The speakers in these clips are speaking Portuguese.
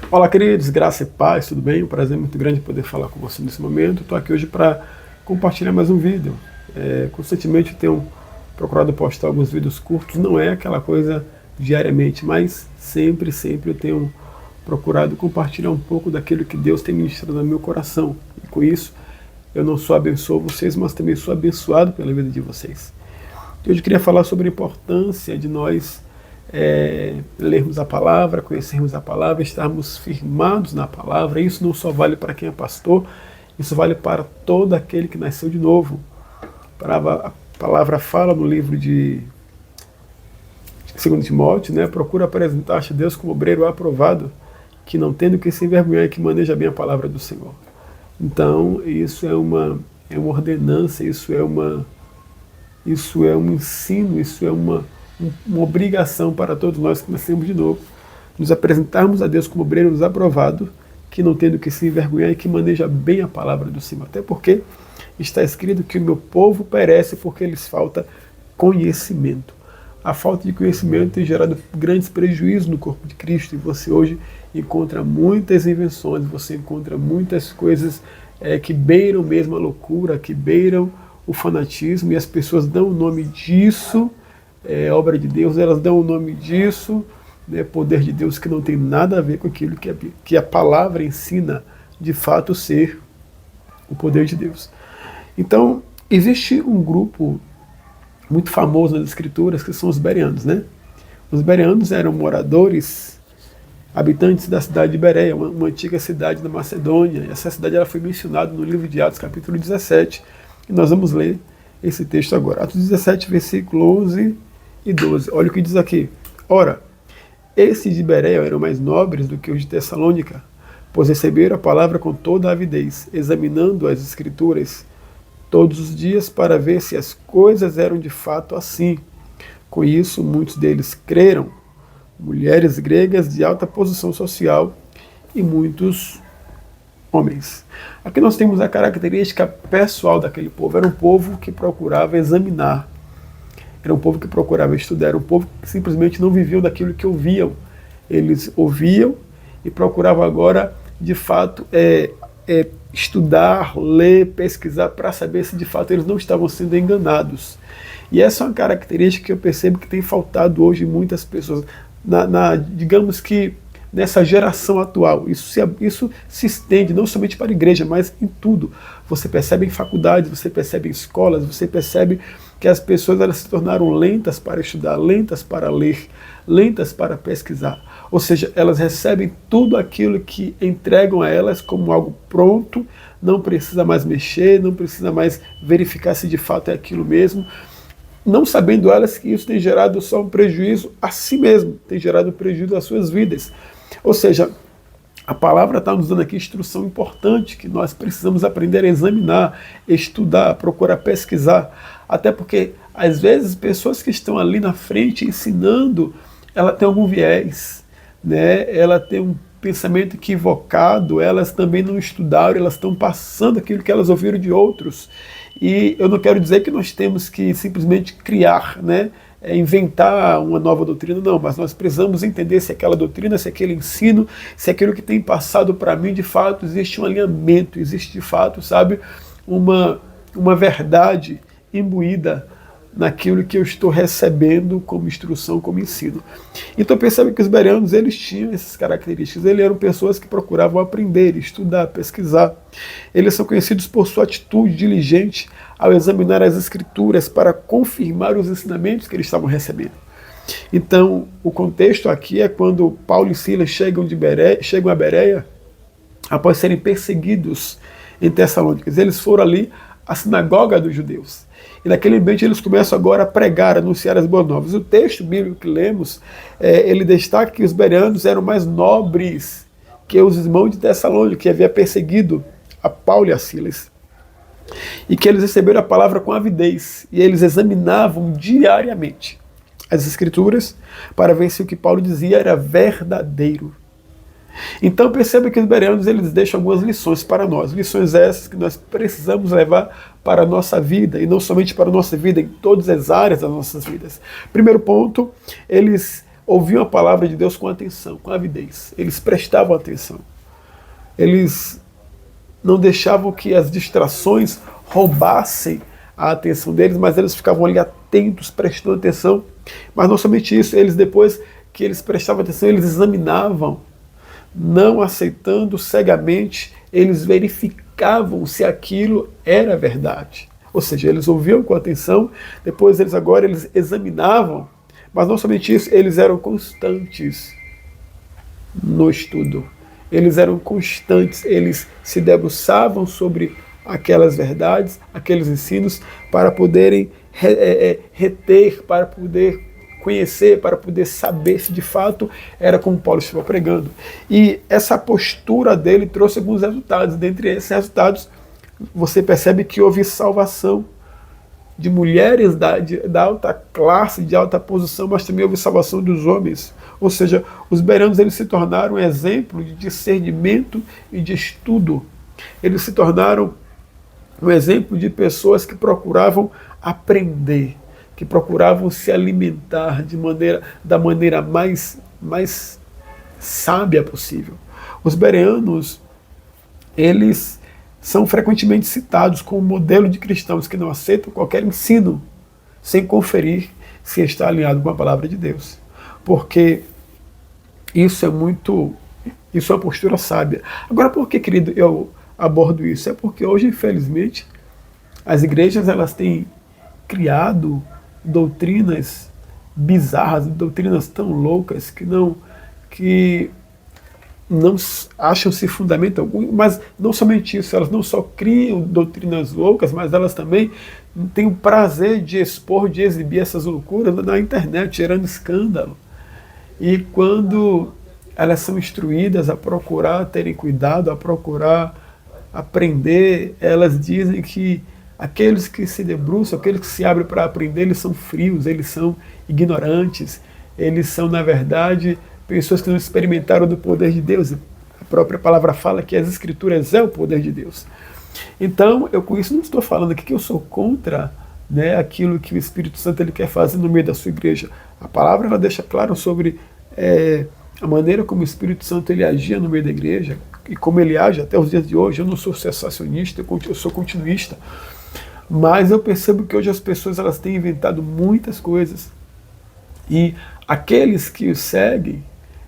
Olá, queridos, graça e paz, tudo bem? Um prazer muito grande poder falar com você nesse momento. Estou aqui hoje para compartilhar mais um vídeo. Constantemente eu tenho procurado postar alguns vídeos curtos, não é aquela coisa diariamente, mas sempre eu tenho procurado compartilhar um pouco daquilo que Deus tem ministrado no meu coração. E com isso, eu não só abençoo vocês, mas também sou abençoado pela vida de vocês. Hoje eu queria falar sobre a importância de nós lermos a palavra, conhecermos a palavra, estarmos firmados na palavra. Isso não só vale para quem é pastor, isso vale para todo aquele que nasceu de novo. A palavra fala no livro de 2 Timóteo, né? Procura apresentar-te a Deus como obreiro aprovado, que não tendo que se envergonhar e que maneja bem a palavra do Senhor. Então, isso é uma ordenança, isso é um ensino, isso é uma obrigação para todos nós que nascemos de novo, nos apresentarmos a Deus como obreiros aprovados, que não tendo que se envergonhar e que maneja bem a palavra do Senhor. Até porque está escrito que o meu povo perece porque lhes falta conhecimento. A falta de conhecimento tem gerado grandes prejuízos no corpo de Cristo, e você hoje encontra muitas invenções, você encontra muitas coisas que beiram mesmo a loucura, que beiram o fanatismo, e as pessoas dão o nome disso, obra de Deus, elas dão o nome disso, poder de Deus, que não tem nada a ver com aquilo que a palavra ensina de fato ser o poder de Deus. Então, existe um grupo muito famoso nas escrituras, que são os bereanos, né? Os bereanos eram moradores, habitantes da cidade de Bereia, uma antiga cidade da Macedônia. Essa cidade ela foi mencionada no livro de Atos, capítulo 17, e nós vamos ler esse texto agora. Atos 17, versículo 11 e 12. Olha o que diz aqui. Ora, esses de Bereia eram mais nobres do que os de Tessalônica, pois receberam a palavra com toda a avidez, examinando as escrituras todos os dias para ver se as coisas eram de fato assim. Com isso, muitos deles creram, mulheres gregas de alta posição social e muitos homens. Aqui nós temos a característica pessoal daquele povo. Era um povo que procurava examinar, era um povo que procurava estudar, era um povo que simplesmente não viviam daquilo que ouviam. Eles ouviam e procuravam agora, de fato, estudar, ler, pesquisar, para saber se de fato eles não estavam sendo enganados. E essa é uma característica que eu percebo que tem faltado hoje em muitas pessoas, digamos que nessa geração atual. Isso se estende não somente para a igreja, mas em tudo. Você percebe em faculdades, você percebe em escolas, você percebe que as pessoas elas se tornaram lentas para estudar, lentas para ler, lentas para pesquisar. Ou seja, elas recebem tudo aquilo que entregam a elas como algo pronto, não precisa mais mexer, não precisa mais verificar se de fato é aquilo mesmo, não sabendo elas que isso tem gerado só um prejuízo a si mesmo, tem gerado um prejuízo às suas vidas. Ou seja, a palavra está nos dando aqui instrução importante, que nós precisamos aprender a examinar, estudar, procurar pesquisar, até porque às vezes pessoas que estão ali na frente ensinando, ela tem algum viés, né? Ela tem um pensamento equivocado, elas também não estudaram, elas estão passando aquilo que elas ouviram de outros. E eu não quero dizer que nós temos que simplesmente criar, né? Inventar uma nova doutrina, não, mas nós precisamos entender se aquela doutrina, se aquele ensino, se aquilo que tem passado para mim, de fato, existe um alinhamento, existe de fato, sabe, uma verdade imbuída naquilo que eu estou recebendo como instrução, como ensino. Então percebe que os bereanos, eles tinham essas características, eles eram pessoas que procuravam aprender, estudar, pesquisar. Eles são conhecidos por sua atitude diligente ao examinar as escrituras para confirmar os ensinamentos que eles estavam recebendo. Então, o contexto aqui é quando Paulo e Silas chegam a Bereia, após serem perseguidos em Tessalônica. Eles foram ali à sinagoga dos judeus. E naquele ambiente eles começam agora a pregar, a anunciar as boas novas. O texto bíblico que lemos, ele destaca que os bereanos eram mais nobres que os irmãos de Tessalônica, que havia perseguido a Paulo e a Silas. E que eles receberam a palavra com avidez. E eles examinavam diariamente as escrituras para ver se o que Paulo dizia era verdadeiro. Então perceba que os bereanos eles deixam algumas lições para nós, lições essas que nós precisamos levar para a nossa vida, e não somente para a nossa vida, em todas as áreas das nossas vidas. Primeiro ponto, eles ouviam a palavra de Deus com atenção, com avidez. Eles prestavam atenção. Eles não deixavam que as distrações roubassem a atenção deles, mas eles ficavam ali atentos, prestando atenção. Mas não somente isso, eles depois que eles prestavam atenção, eles examinavam, não aceitando cegamente, eles verificavam se aquilo era verdade. Ou seja, eles ouviam com atenção, depois eles examinavam, mas não somente isso, eles eram constantes no estudo. Eles eram constantes, eles se debruçavam sobre aquelas verdades, aqueles ensinos, para poderem reter, para poder conhecer, para poder saber se de fato era como Paulo estava pregando. E essa postura dele trouxe alguns resultados. Dentre esses resultados, você percebe que houve salvação de mulheres da alta classe, de alta posição, mas também houve salvação dos homens. Ou seja, os bereanos eles se tornaram um exemplo de discernimento e de estudo. Eles se tornaram um exemplo de pessoas que procuravam aprender, que procuravam se alimentar da maneira mais sábia possível. Os bereanos, eles são frequentemente citados como modelo de cristãos que não aceitam qualquer ensino sem conferir se está alinhado com a palavra de Deus. Porque isso é uma postura sábia. Agora, por que, querido, eu abordo isso? É porque hoje, infelizmente, as igrejas elas têm criado doutrinas bizarras, doutrinas tão loucas que não acham-se fundamento algum, mas não somente isso, elas não só criam doutrinas loucas, mas elas também têm o prazer de expor, de exibir essas loucuras na internet, gerando escândalo. E quando elas são instruídas a procurar terem cuidado, a procurar aprender, elas dizem que aqueles que se debruçam, aqueles que se abrem para aprender, eles são frios, eles são ignorantes, eles são, na verdade, pessoas que não experimentaram do poder de Deus. A própria palavra fala que as Escrituras é o poder de Deus. Então, eu com isso não estou falando aqui que eu sou contra, né, aquilo que o Espírito Santo ele quer fazer no meio da sua igreja. A palavra ela deixa claro sobre a maneira como o Espírito Santo ele agia no meio da igreja e como ele age até os dias de hoje. Eu não sou cessacionista, eu sou continuista. Mas eu percebo que hoje as pessoas elas têm inventado muitas coisas. E aqueles que o seguem,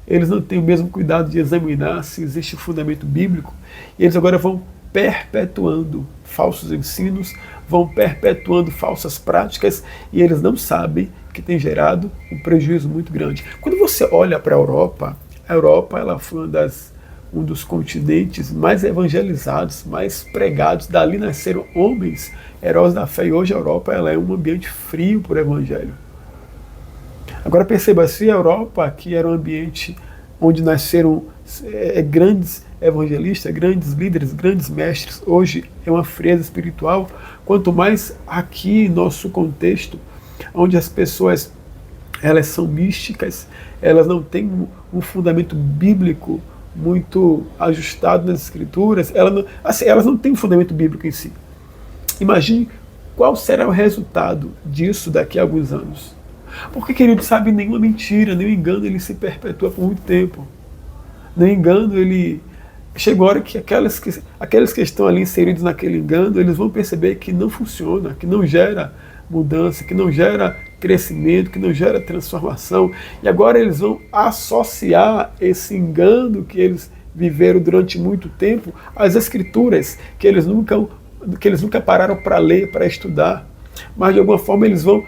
eles não têm o mesmo cuidado de examinar se existe fundamento bíblico. E eles agora vão perpetuando falsos ensinos, vão perpetuando falsas práticas, e eles não sabem que tem gerado um prejuízo muito grande. Quando você olha para a Europa ela foi um dos continentes mais evangelizados, mais pregados. Dali nasceram homens, heróis da fé, e hoje a Europa ela é um ambiente frio para o evangelho. Agora perceba, se a Europa, que era um ambiente onde nasceram grandes evangelistas, grandes líderes, grandes mestres, hoje é uma frieza espiritual, quanto mais aqui em nosso contexto, onde as pessoas elas são místicas, elas não têm fundamento bíblico muito ajustado nas Escrituras, elas não têm um fundamento bíblico em si. Imagine qual será o resultado disso daqui a alguns anos. Porque, querido, sabe, nenhuma mentira, nenhum engano ele se perpetua por muito tempo. Nenhum engano ele... Chega a hora que aqueles que estão ali inseridos naquele engano, eles vão perceber que não funciona, que não gera mudança, que não gera crescimento, que não gera transformação. E agora eles vão associar esse engano que eles viveram durante muito tempo às Escrituras, que eles nunca pararam para ler, para estudar. Mas de alguma forma eles vão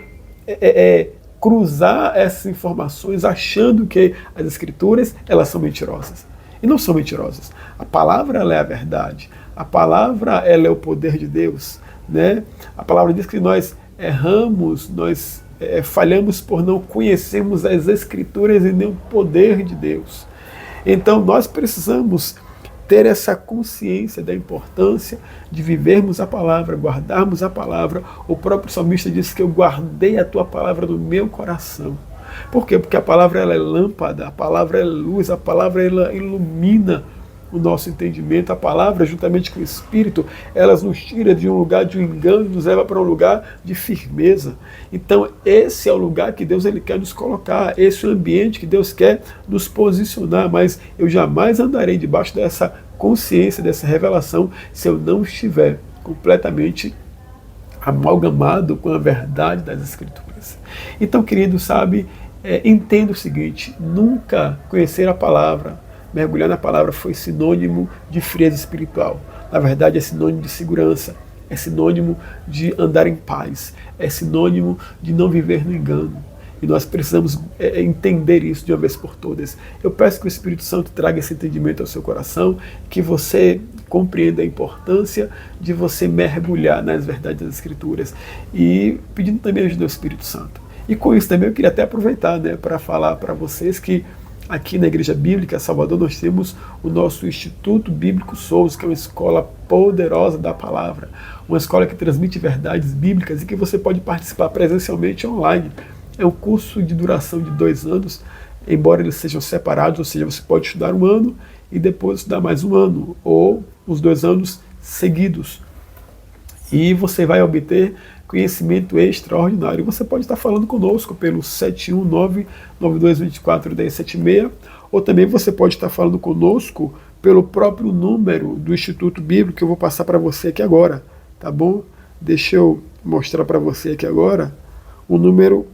cruzar essas informações achando que as Escrituras elas são mentirosas. E não são mentirosas. A palavra ela é a verdade. A palavra ela é o poder de Deus, né? A palavra diz que nós erramos, nós falhamos por não conhecermos as Escrituras e nem o poder de Deus. Então nós precisamos ter essa consciência da importância de vivermos a palavra, guardarmos a palavra. O próprio salmista disse que eu guardei a tua palavra no meu coração. Por quê? Porque a palavra ela é lâmpada, a palavra é luz, a palavra ela ilumina o nosso entendimento. A palavra, juntamente com o Espírito, elas nos tira de um lugar de um engano, nos leva para um lugar de firmeza. Então, esse é o lugar que Deus ele quer nos colocar, esse é o ambiente que Deus quer nos posicionar, mas eu jamais andarei debaixo dessa consciência, dessa revelação, se eu não estiver completamente amalgamado com a verdade das Escrituras. Então, querido, sabe, entenda o seguinte: nunca conhecer a palavra, mergulhar na palavra foi sinônimo de frieza espiritual. Na verdade, é sinônimo de segurança, é sinônimo de andar em paz, é sinônimo de não viver no engano. E nós precisamos entender isso de uma vez por todas. Eu peço que o Espírito Santo traga esse entendimento ao seu coração, que você compreenda a importância de você mergulhar nas verdades das Escrituras, e pedindo também a ajuda do Espírito Santo. E com isso também eu queria até aproveitar, né, para falar para vocês que aqui na Igreja Bíblica Salvador nós temos o nosso Instituto Bíblico Souza, que é uma escola poderosa da palavra, uma escola que transmite verdades bíblicas e que você pode participar presencialmente online. É um curso de duração de 2 anos, embora eles sejam separados, ou seja, você pode estudar 1 ano e depois estudar mais 1 ano, ou os 2 anos seguidos. E você vai obter conhecimento extraordinário. Você pode estar falando conosco pelo 719-9224-1076, ou também você pode estar falando conosco pelo próprio número do Instituto Bíblico, que eu vou passar para você aqui agora, tá bom? Deixa eu mostrar para você aqui agora o número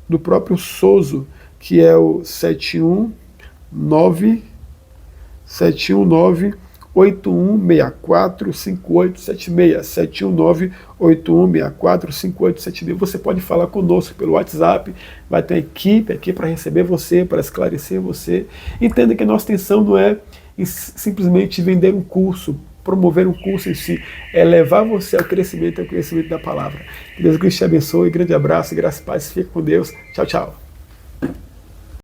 do próprio Sozo, que é o 719-8164-5876, 719-8164-5876. Você pode falar conosco pelo WhatsApp, vai ter uma equipe aqui para receber você, para esclarecer você. Entenda que a nossa intenção não é simplesmente vender um curso, promover um curso em si, é levar você ao crescimento e ao conhecimento da palavra. Que Deus te abençoe, grande abraço, graça e paz, fique com Deus, tchau, tchau.